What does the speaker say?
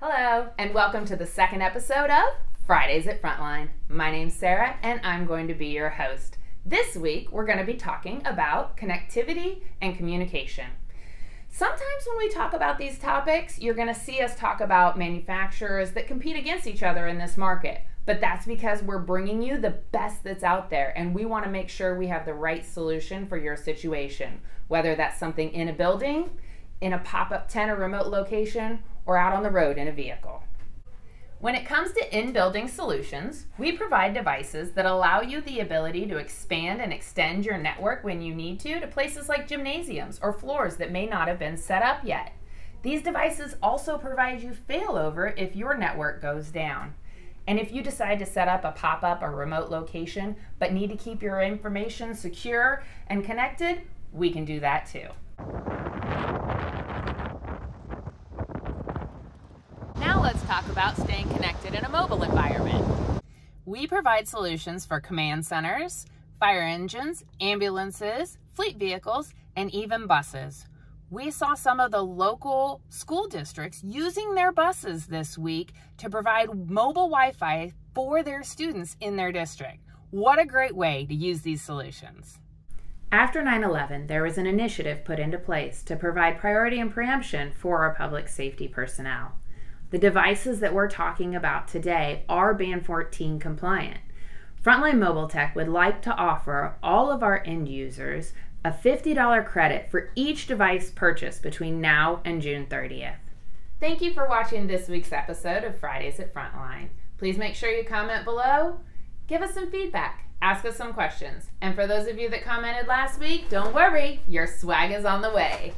Hello, and welcome to the second episode of Fridays at Frontline. My name's Sarah, and I'm going to be your host. This week, we're going to be talking about connectivity and communication. Sometimes when we talk about these topics, you're going to see us talk about manufacturers that compete against each other in this market. But that's because we're bringing you the best that's out there, and we want to make sure we have the right solution for your situation, whether that's something in a building, in a pop-up tent or remote location, or out on the road in a vehicle. When it comes to in-building solutions, we provide devices that allow you the ability to expand and extend your network when you need to places like gymnasiums or floors that may not have been set up yet. These devices also provide you failover if your network goes down. And if you decide to set up a pop-up or remote location but need to keep your information secure and connected, we can do that too. Now let's talk about staying connected in a mobile environment. We provide solutions for command centers, fire engines, ambulances, fleet vehicles, and even buses. We saw some of the local school districts using their buses this week to provide mobile Wi-Fi for their students in their district. What a great way to use these solutions. After 9/11, there was an initiative put into place to provide priority and preemption for our public safety personnel. The devices that we're talking about today are Band 14 compliant. Frontline Mobile Tech would like to offer all of our end users a $50 credit for each device purchased between now and June 30th. Thank you for watching this week's episode of Fridays at Frontline. Please make sure you comment below, give us some feedback, ask us some questions. And for those of you that commented last week, don't worry, your swag is on the way.